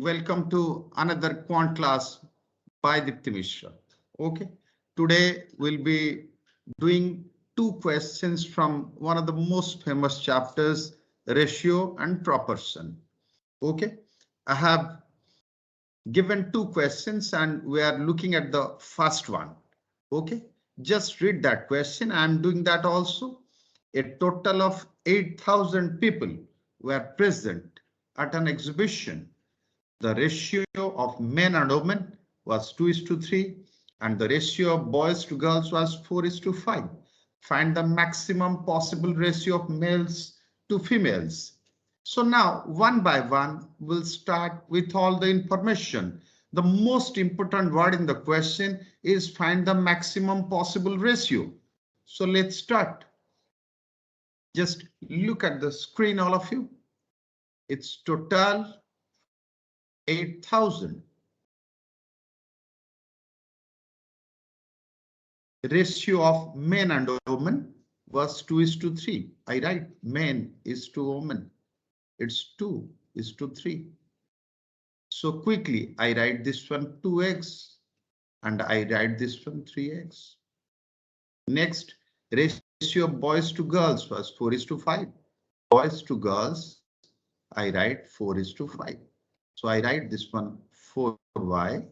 Welcome to another quant class by Dipti Mishra. Okay, today we'll be doing two questions from one of the most famous chapters, ratio and proportion. Okay, I have given two questions and we are looking at the first one. Okay, just read that question. I'm doing that also. A total of 8,000 people were present at an exhibition. The ratio of men and women was 2:3 and the ratio of boys to girls was 4:5. Find the maximum possible ratio of males to females. So now one by one, we'll start with all the information. The most important word in the question is find the maximum possible ratio. So let's start. Just look at the screen, all of you. It's total 8,000. Ratio of men and women was 2:3. I write men is to women. It's 2:3. So quickly I write this one 2x and I write this one 3x. Next, ratio of boys to girls was 4:5. Boys to girls, I write 4:5. So I write this one 4y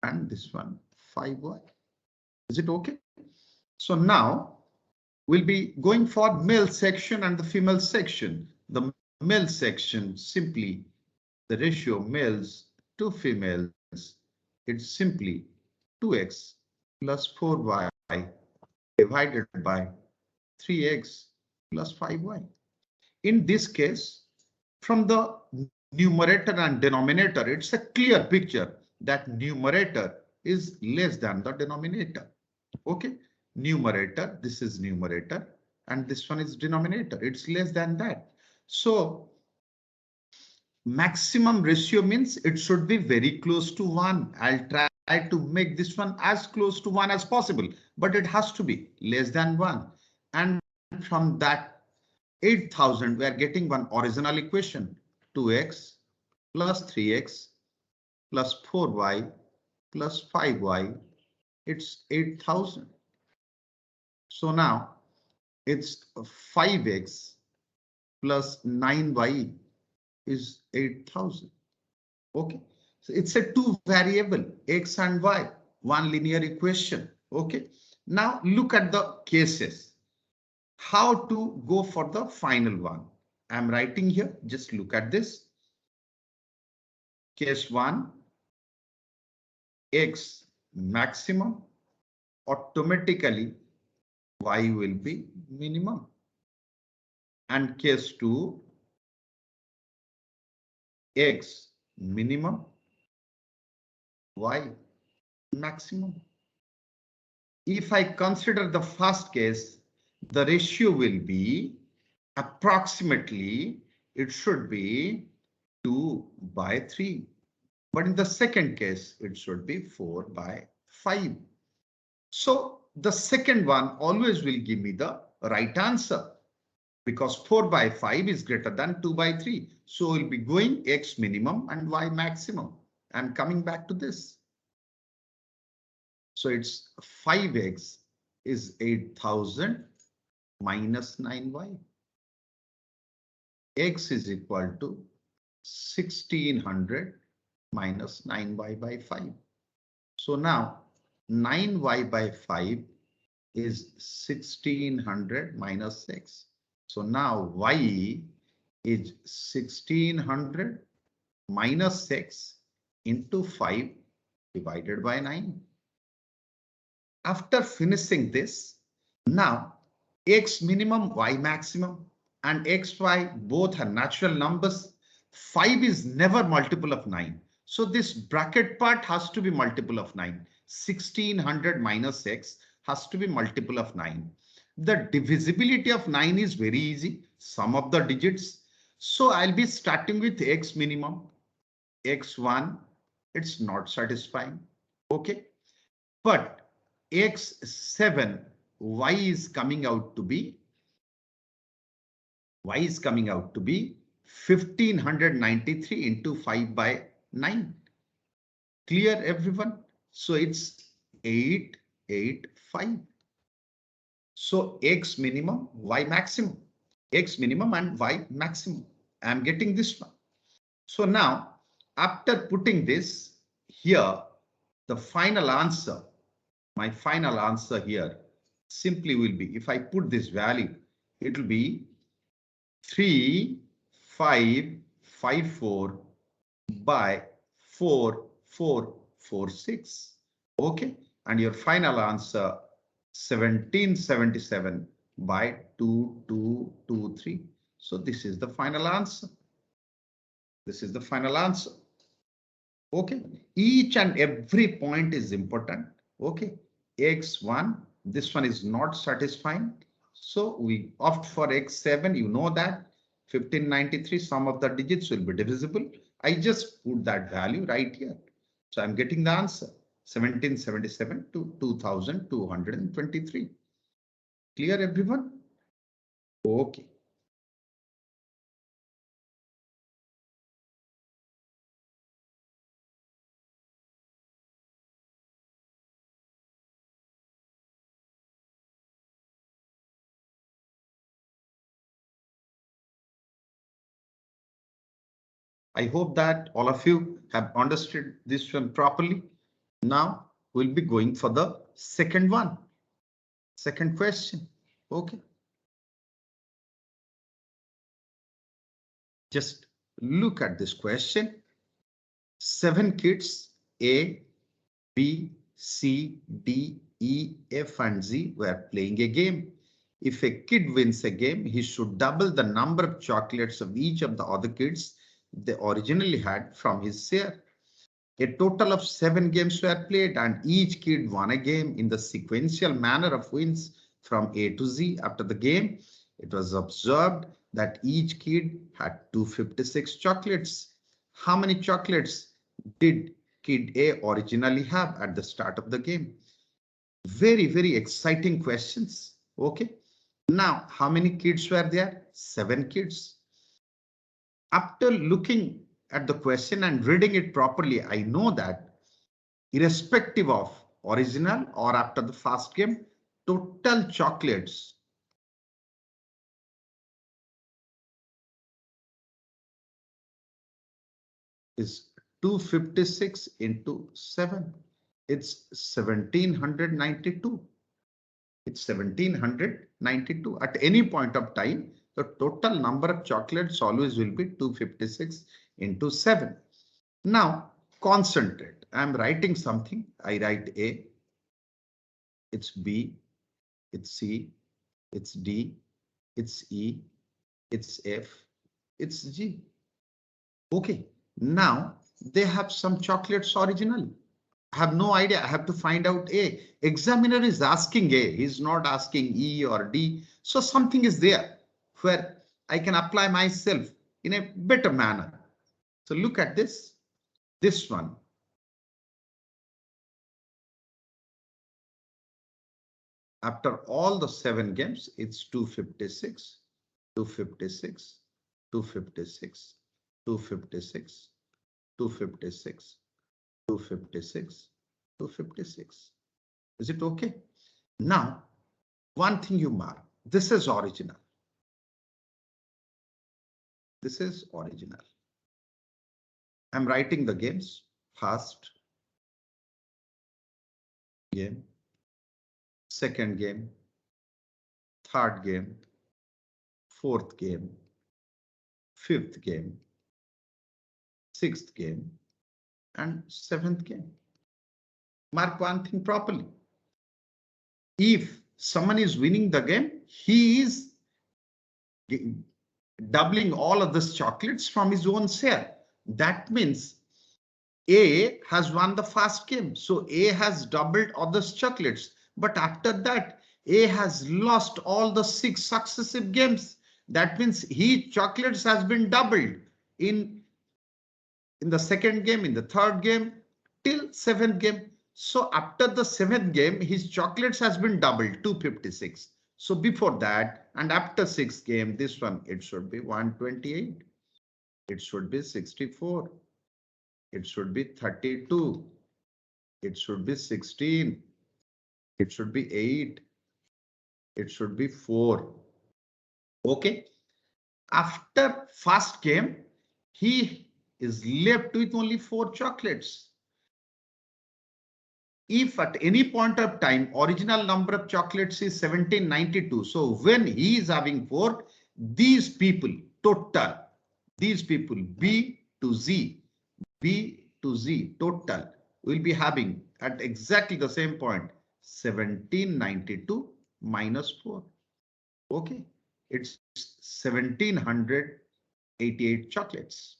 and this one 5y. Is it okay? So now we'll be going for male section and the female section. The male section, simply the ratio of males to females, it's simply 2x plus 4y divided by 3x plus 5y. In this case, from the numerator and denominator, it's a clear picture that numerator is less than the denominator. Okay, numerator, this is numerator, and this one is denominator. It's less than that. So maximum ratio means it should be very close to 1. I'll try to make this one as close to 1 as possible, but it has to be less than 1. And from that 8,000, we are getting one original equation, 2x plus 3x plus 4y plus 5y. It's 8,000. So now it's 5x plus 9y is 8,000. Okay, so it's a two variable x and y, one linear equation. Okay, now look at the cases. How to go for the final one? I'm writing here. Just look at this. Case 1, x maximum, automatically y will be minimum. And case 2, x minimum, y maximum. If I consider the first case, the ratio will be approximately, it should be 2/3. But in the second case, it should be 4/5. So the second one always will give me the right answer because 4/5 is greater than 2/3. So we'll be going x minimum and y maximum. I'm coming back to this. So it's 5x is 8,000 minus 9y. X is equal to 1,600 minus 9y by 5. So now 9y by 5 is 1,600 minus 6. So now y is 1,600 minus 6 into 5 divided by 9. After finishing this, now x minimum, y maximum and x, y both are natural numbers. 5 is never multiple of 9. So this bracket part has to be multiple of 9. 1,600 minus x has to be multiple of 9. The divisibility of 9 is very easy. Sum of the digits. So I'll be starting with x minimum. x1, it's not satisfying. Okay. But x7, y is coming out to be 1,593 into 5/9. 9. Clear everyone? So it's 885. So X minimum, Y maximum. X minimum and Y maximum. I'm getting this one. So now, after putting this here, the final answer, my final answer here simply will be, if I put this value, it will be 3554 by 4446. Okay. And your final answer 1777 by 2223. So this is the final answer. This is the final answer. Okay. Each and every point is important. Okay. X1, this one is not satisfying. So we opt for X7. You know that 1593, some of the digits will be divisible. I just put that value right here. So I'm getting the answer 1777 to 2223. Clear everyone? Okay. I hope that all of you have understood this one properly. Now we'll be going for the second one. Second question. Okay. Just look at this question. 7 kids, A, B, C, D, E, F, and Z were playing a game. If a kid wins a game, he should double the number of chocolates of each of the other kids they originally had from his share. A total of 7 games were played and each kid won a game in the sequential manner of wins from A to Z. After the game, it was observed that each kid had 256 chocolates. How many chocolates did kid A originally have at the start of the game? Very, very exciting questions. Okay. Now, how many kids were there? 7 kids. After looking at the question and reading it properly, I know that irrespective of original or after the first game, total chocolates is 256 into 7. It's 1792. It's 1792. At any point of time, the total number of chocolates always will be 256 into 7. Now, concentrate. I'm writing something. I write A. It's B. It's C. It's D. It's E. It's F. It's G. Okay. Now, they have some chocolates originally. I have no idea. I have to find out A. Examiner is asking A. He's not asking E or D. So something is there where I can apply myself in a better manner. So look at this. This one. After all the 7 games, it's 256, 256, 256, 256, 256, 256, 256. Is it okay? Now, one thing you mark. This is original. This is original. I'm writing the games. First game, second game, third game, fourth game, fifth game, sixth game, and seventh game. Mark one thing properly. If someone is winning the game, he is doubling all of these chocolates from his own share. That means A has won the first game. So A has doubled all those chocolates. But after that, A has lost all the 6 successive games. That means his chocolates has been doubled in the second game, in the third game, till 7th game. So after the 7th game, his chocolates has been doubled, 256. So before that, and after 6th game, this one, it should be 128. It should be 64. It should be 32. It should be 16. It should be 8. It should be 4. Okay. After first came, he is left with only 4 chocolates. If at any point of time, original number of chocolates is 1792. So when he is having 4, these people total, these people B to Z total will be having at exactly the same point 1792 minus 4. Okay, it's 1788 chocolates.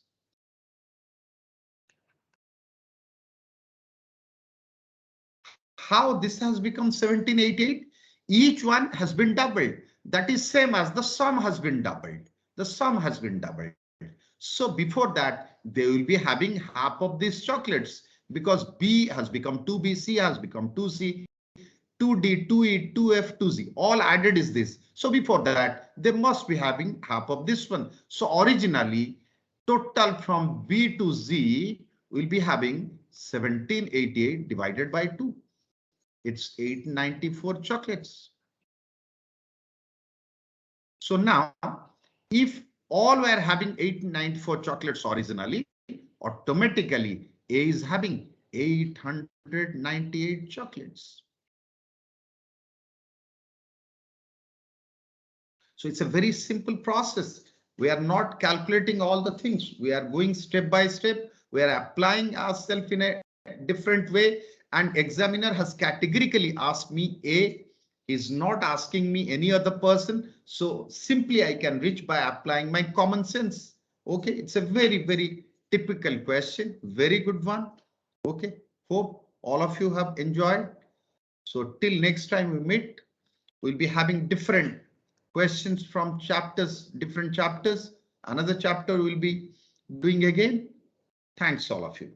How this has become 1788? Each one has been doubled. That is same as the sum has been doubled. The sum has been doubled. So before that, they will be having half of these chocolates because B has become 2B, C has become 2C, 2D, 2E, 2F, 2Z. All added is this. So before that, they must be having half of this one. So originally, total from B to Z will be having 1788 divided by 2. It's 894 chocolates. So now, if all were having 894 chocolates originally, automatically A is having 898 chocolates. So it's a very simple process. We are not calculating all the things. We are going step by step. We are applying ourselves in a different way. And examiner has categorically asked me A, is not asking me any other person. So simply I can reach by applying my common sense. Okay, it's a very, very typical question. Very good one. Okay, hope all of you have enjoyed. So till next time we meet, we'll be having different questions from chapters, different chapters. Another chapter we'll be doing again. Thanks all of you.